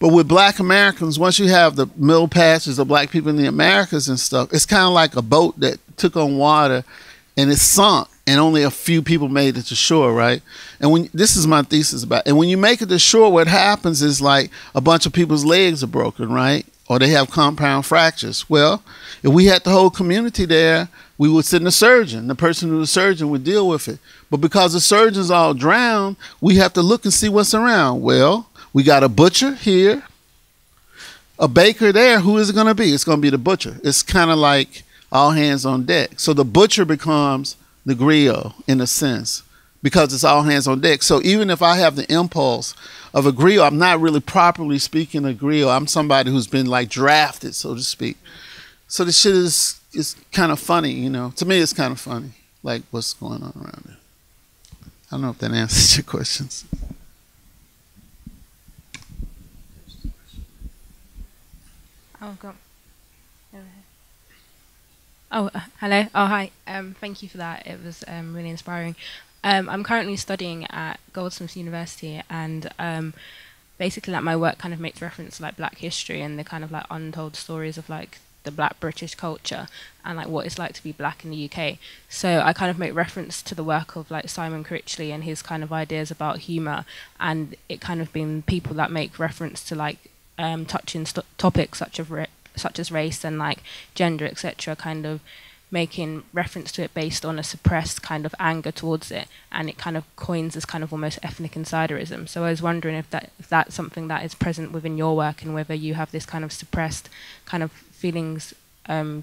But with Black Americans, once you have the middle passage of Black people in the Americas and stuff, it's kind of like a boat that took on water and it sunk, and only a few people made it to shore, right? And this is my thesis about it. And when you make it to shore, what happens is like a bunch of people's legs are broken, right? Or they have compound fractures. Well, if we had the whole community there, we would send a surgeon. The person who's a surgeon would deal with it. But because the surgeons all drowned, we have to look and see what's around. Well, we got a butcher here, a baker there. Who is it going to be? It's going to be the butcher. It's kind of like all hands on deck. So the butcher becomes the griot in a sense, because it's all hands on deck. So even if I have the impulse of a griot, I'm not really properly speaking a griot. I'm somebody who's been like drafted, so to speak. So the shit is kind of funny, you know. To me, it's kind of funny, like what's going on around there. I don't know if that answers your questions. Oh, go on. Oh, hello. Oh, hi. Thank you for that. It was really inspiring. I'm currently studying at Goldsmiths University, and basically, like, my work kind of makes reference to like Black history and the kind of like untold stories of like the Black British culture and like what it's like to be Black in the UK. So I kind of make reference to the work of like Simon Critchley and his kind of ideas about humour, and it kind of being people that make reference to like touching topics such as race and like gender, etc., kind of making reference to it based on a suppressed kind of anger towards it, and it kind of coins this kind of almost ethnic insiderism. So I was wondering if that's something that is present within your work, and whether you have this kind of suppressed kind of feelings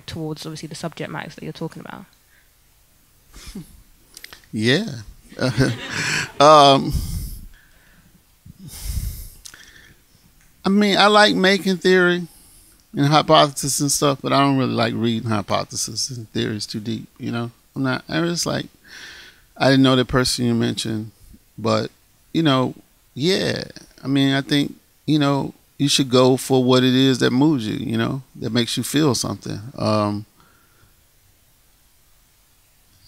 towards obviously the subject matters that you're talking about. Yeah. I mean, I like making theory and hypothesis and stuff, but I don't really like reading hypothesis and theories too deep, you know. I was like, I didn't know the person you mentioned, but, you know, yeah. I mean, I think, you know, you should go for what it is that moves you, you know, that makes you feel something. I'm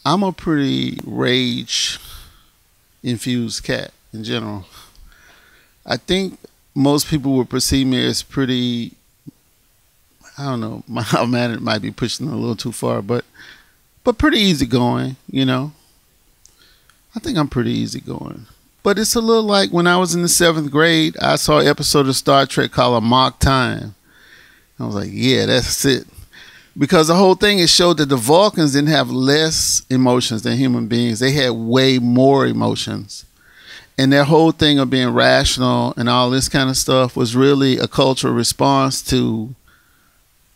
a pretty rage-infused cat in general. I think most people would perceive me as pretty, I don't know, my man might be pushing it a little too far, but pretty easygoing, you know. I think I'm pretty easygoing. But it's a little like when I was in the 7th grade, I saw an episode of Star Trek called A Mock Time. I was like, yeah, that's it. Because the whole thing, it showed that the Vulcans didn't have less emotions than human beings. They had way more emotions. And their whole thing of being rational and all this kind of stuff was really a cultural response to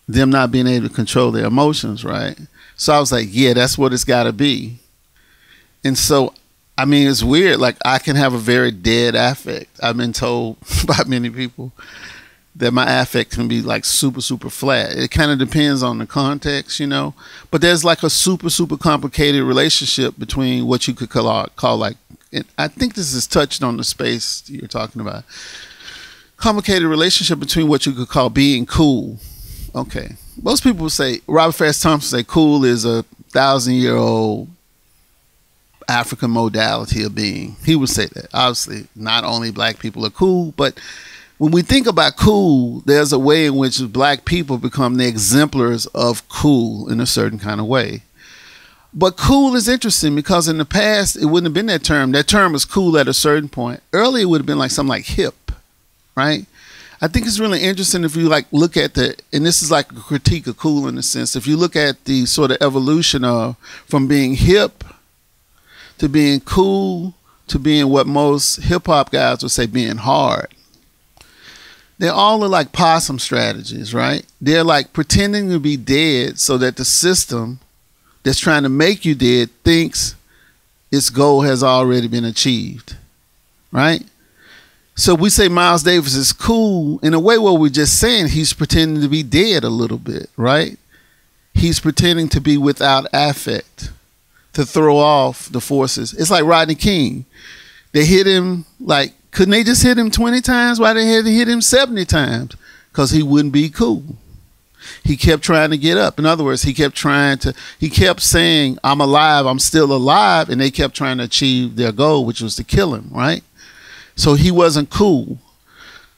them not being able to control their emotions, right? So I was like, yeah, that's what it's got to be. And so, I mean, it's weird. Like, I can have a very dead affect, I've been told by many people. that my affect can be like super, super flat. It kind of depends on the context, you know. But there's like a super, super complicated relationship between what you could call like, I think this is touched on the space you're talking about. Complicated relationship between what you could call being cool. Okay. Most people would say, Robert Farris Thompson say cool is a 1,000-year-old African modality of being. He would say that. Obviously, not only black people are cool, but when we think about cool, there's a way in which black people become the exemplars of cool in a certain kind of way. But cool is interesting because in the past, it wouldn't have been that term. That term was cool at a certain point. Earlier, it would have been like something like hip, right? I think it's really interesting if you like look at and this is like a critique of cool in a sense. If you look at the sort of evolution of from being hip to being cool to being what most hip hop guys would say being hard. They all are like possum strategies, right? They're like pretending to be dead so that the system that's trying to make you dead thinks its goal has already been achieved, right? So we say Miles Davis is cool in a way where we're just saying he's pretending to be dead a little bit, right? He's pretending to be without affect, to throw off the forces. It's like Rodney King. They hit him like, couldn't they just hit him 20 times? Why they had to hit him 70 times? Because he wouldn't be cool. He kept trying to get up. In other words, he kept saying, I'm alive, I'm still alive, and they kept trying to achieve their goal, which was to kill him, right? So he wasn't cool.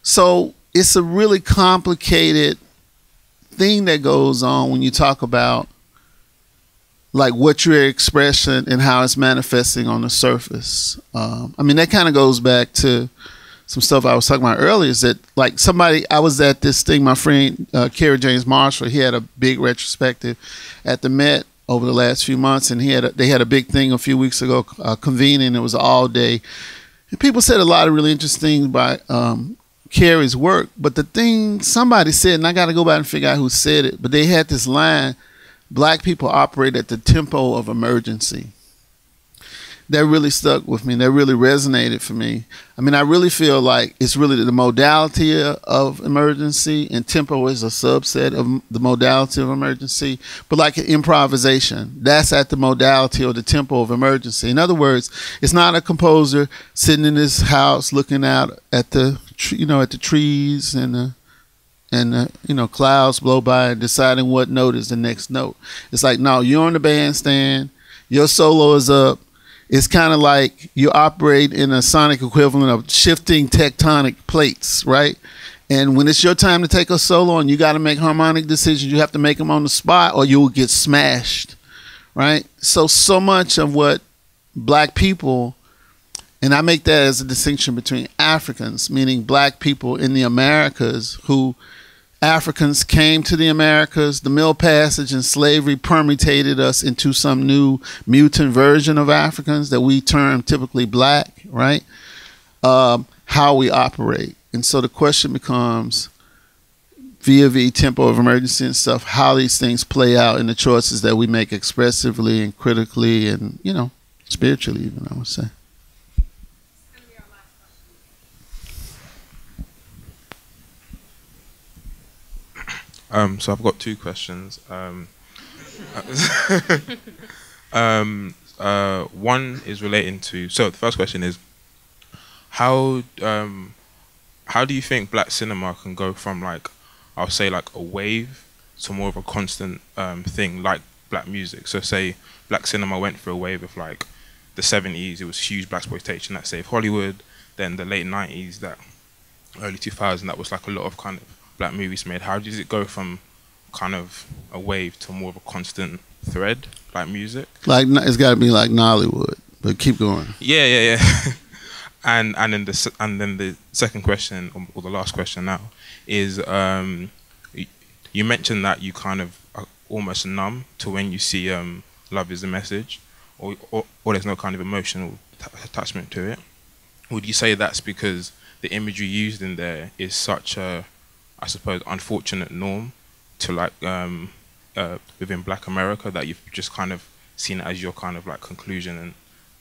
So it's a really complicated thing that goes on when you talk about like what your expression and how it's manifesting on the surface. I mean, that kind of goes back to some stuff I was talking about earlier, is that like I was at this thing, my friend Kerry James Marshall, he had a big retrospective at the Met over the last few months, and they had a big thing a few weeks ago convening. It was all day. And people said a lot of really interesting things about Kerry's work, but the thing somebody said, and I got to go back and figure out who said it, but they had this line, black people operate at the tempo of emergency. That really stuck with me. That really resonated for me. I mean, I really feel like it's really the modality of emergency, and tempo is a subset of the modality of emergency. But like improvisation, that's at the modality or the tempo of emergency. In other words, it's not a composer sitting in his house looking out at the trees and the clouds blow by and deciding what note is the next note. It's like, no, you're on the bandstand, your solo is up. It's kind of like you operate in a sonic equivalent of shifting tectonic plates, right? And when it's your time to take a solo and you got to make harmonic decisions, you have to make them on the spot or you will get smashed, right? So much of what black people, and I make that as a distinction between Africans, meaning black people in the Americas, who Africans came to the Americas, the Middle Passage and slavery permutated us into some new mutant version of Africans that we term typically black, right? How we operate. And so the question becomes, via tempo of emergency and stuff, how these things play out in the choices that we make expressively and critically and, spiritually even, I would say. So I've got two questions. One is relating to. So the first question is, how do you think black cinema can go from like, I'll say like a wave to more of a constant thing like black music? So say black cinema went through a wave of like the 70s, it was huge blaxploitation that saved Hollywood. Then the late 90s, that early 2000s, that was like a lot of kind of black movies made. How does it go from kind of a wave to more of a constant thread, like music? Like it's got to be like Nollywood, but keep going. Yeah. and then the second question, or the last question now, is you mentioned that you kind of are almost numb to when you see love is the message, or there's no kind of emotional attachment to it. Would you say that's because the imagery used in there is such a, I suppose, unfortunate norm to like within Black America that you've just kind of seen it as your kind of like conclusion and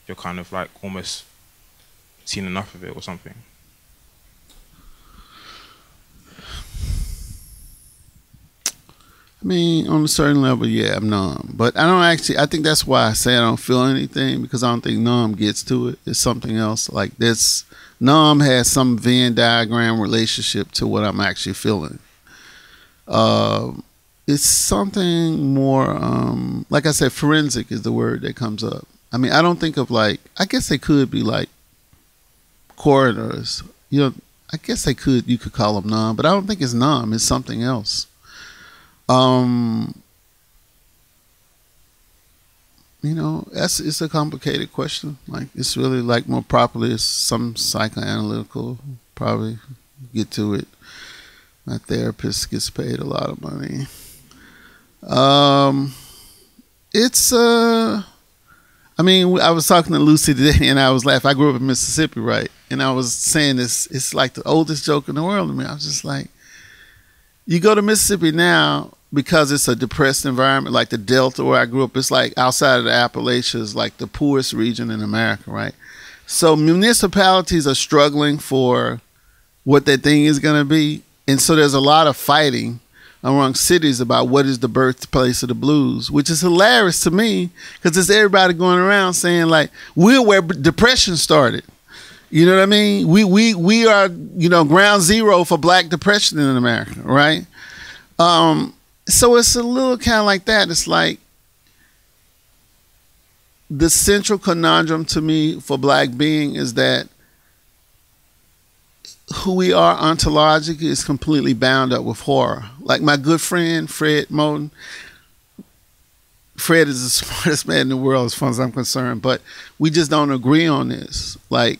you're kind of like almost seen enough of it or something? I mean, on a certain level, yeah, I'm numb. But I don't actually, I think that's why I say I don't feel anything, because I don't think numb gets to it. It's something else. Like this, numb has some Venn diagram relationship to what I'm actually feeling. It's something more, like I said, forensic is the word that comes up. I mean, I don't think of like, I guess they could be like coroners. You know, I guess they could, you could call them numb, but I don't think it's numb. It's something else. You know, it's a complicated question. Like, it's really like more properly, it's some psychoanalytical, probably get to it. My therapist gets paid a lot of money. I mean, I was talking to Lucy today and I was laughing. I grew up in Mississippi, right? And I was saying this, it's like the oldest joke in the world to me. I was just like, you go to Mississippi now, because it's a depressed environment, like the Delta where I grew up, it's like outside of the Appalachians, like the poorest region in America, right? So municipalities are struggling for what their thing is going to be. And so there's a lot of fighting among cities about what is the birthplace of the blues, which is hilarious to me, because it's everybody going around saying like, we're where depression started. You know what I mean? We are, you know, ground zero for black depression in America, right? So it's a little kind of like that. It's like the central conundrum to me for black being is that who we are ontologically is completely bound up with horror. Like my good friend, Fred Moten. Fred is the smartest man in the world as far as I'm concerned, but we just don't agree on this. Like,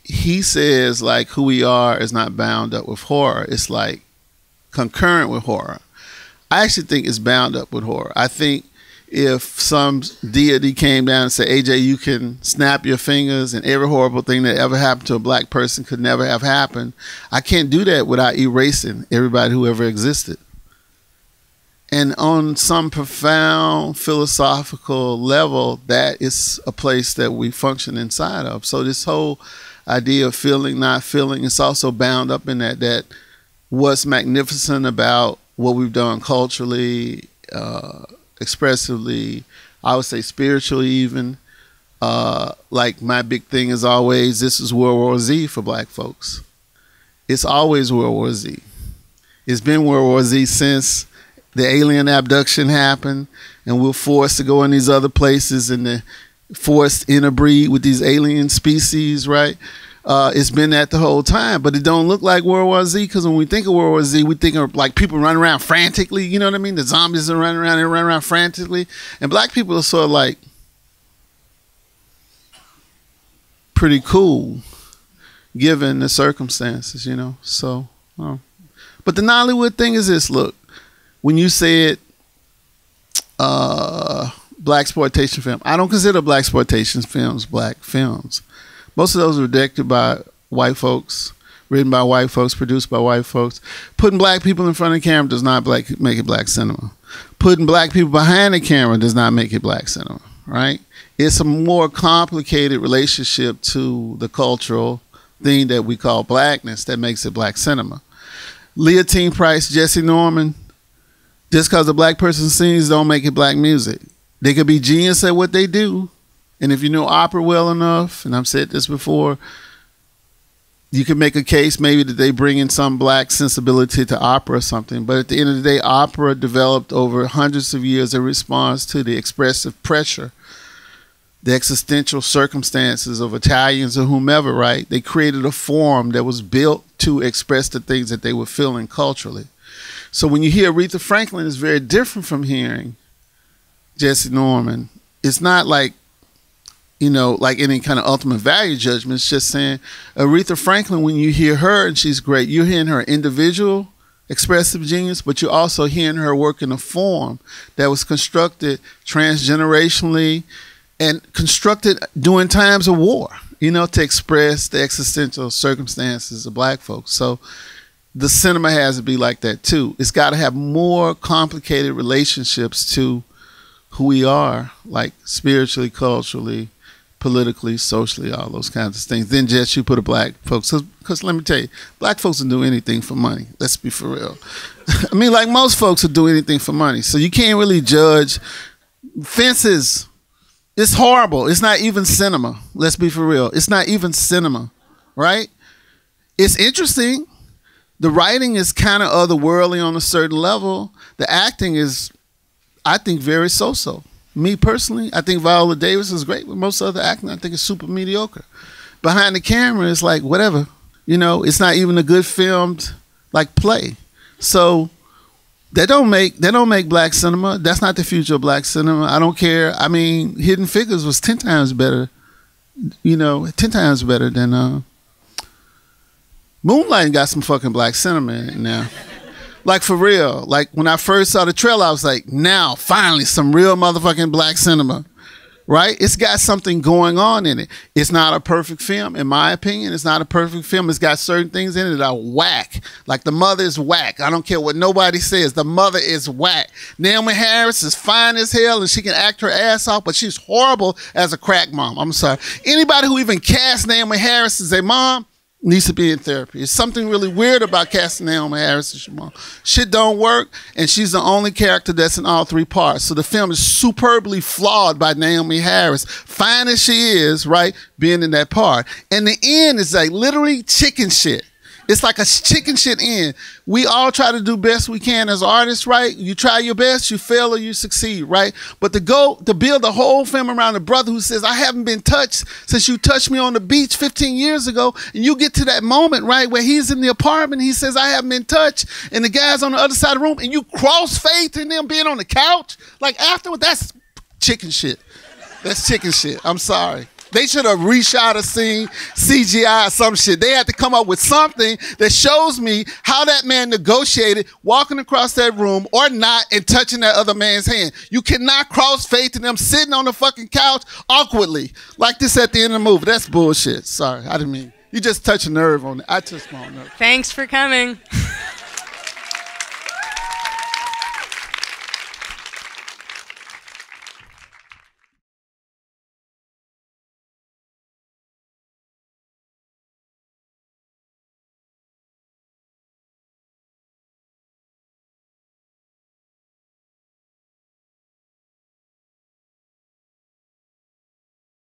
he says like who we are is not bound up with horror. It's like concurrent with horror. I actually think it's bound up with horror. I think if some deity came down and said, AJ, you can snap your fingers and every horrible thing that ever happened to a black person could never have happened, I can't do that without erasing everybody who ever existed. And on some profound philosophical level, that is a place that we function inside of. So this whole idea of feeling, not feeling, it's also bound up in that what's magnificent about what we've done culturally, expressively, I would say spiritually even. Like my big thing is always, this is World War Z for black folks. It's always World War Z. It's been World War Z since the alien abduction happened and we're forced to go in these other places and the forced interbreed with these alien species, right? It's been that the whole time, but it don't look like World War Z, because when we think of World War Z, we think of like people running around frantically, you know what I mean? The zombies are running around, they run around frantically. And black people are sort of like pretty cool given the circumstances, you know? So, but the Nollywood thing is this, look, when you said black exploitation film, I don't consider black exploitation films black films. Most of those are directed by white folks, written by white folks, produced by white folks. Putting black people in front of the camera does not make it black cinema. Putting black people behind the camera does not make it black cinema, right? It's a more complicated relationship to the cultural thing that we call blackness that makes it black cinema. Leontine Price, Jesse Norman, just because a black person sings don't make it black music. They could be genius at what they do. And if you know opera well enough, and I've said this before, you can make a case maybe that they bring in some black sensibility to opera or something. But at the end of the day, opera developed over hundreds of years in response to the expressive pressure, the existential circumstances of Italians or whomever, right? They created a form that was built to express the things that they were feeling culturally. So when you hear Aretha Franklin, it's very different from hearing Jesse Norman. It's not like, you know, like any kind of ultimate value judgment. It's just saying Aretha Franklin, when you hear her, and she's great, you're hearing her individual expressive genius, but you're also hearing her work in a form that was constructed transgenerationally and constructed during times of war, you know, to express the existential circumstances of black folks. So the cinema has to be like that too. It's got to have more complicated relationships to who we are, like spiritually, culturally, politically, socially, all those kinds of things, than just you put a black folks. Because let me tell you, black folks will do anything for money. Let's be for real. I mean, like most folks will do anything for money. So you can't really judge. Fences, it's horrible. It's not even cinema. Let's be for real. It's not even cinema, right? It's interesting. The writing is kind of otherworldly on a certain level. The acting is, I think, very so-so. Me personally, I think Viola Davis is great, but most other acting, I think, is super mediocre. Behind the camera, it's like whatever. You know, it's not even a good filmed like play. So they don't make black cinema. That's not the future of black cinema. I don't care. I mean, Hidden Figures was 10 times better. You know, 10 times better than Moonlight. Got some fucking black cinema in it now. Like, for real. Like, when I first saw the trailer, I was like, now, finally, some real motherfucking black cinema. Right? It's got something going on in it. It's not a perfect film, in my opinion. It's not a perfect film. It's got certain things in it that are whack. Like, the mother is whack. I don't care what nobody says. The mother is whack. Naomi Harris is fine as hell, and she can act her ass off, but she's horrible as a crack mom. I'm sorry. Anybody who even cast Naomi Harris as a mom needs to be in therapy. It's something really weird about casting Naomi Harris as your mom. Shit don't work, and she's the only character that's in all three parts. So the film is superbly flawed by Naomi Harris, fine as she is, right, being in that part. And the end is like literally chicken shit. It's like a chicken shit end. We all try to do best we can as artists, right? You try your best, you fail or you succeed, right? But to build the whole film around a brother who says, I haven't been touched since you touched me on the beach 15 years ago, and you get to that moment, right, where he's in the apartment, he says, I haven't been touched, and the guy's on the other side of the room, and you cross faith in them being on the couch, like afterward, that's chicken shit. That's chicken shit. I'm sorry. They should have reshot a scene, CGI or some shit. They had to come up with something that shows me how that man negotiated walking across that room or not and touching that other man's hand. You cannot cross faith in them sitting on the fucking couch awkwardly like this at the end of the movie. That's bullshit. Sorry, I didn't mean. You just touch a nerve on it. I touched my own nerve. Thanks for coming.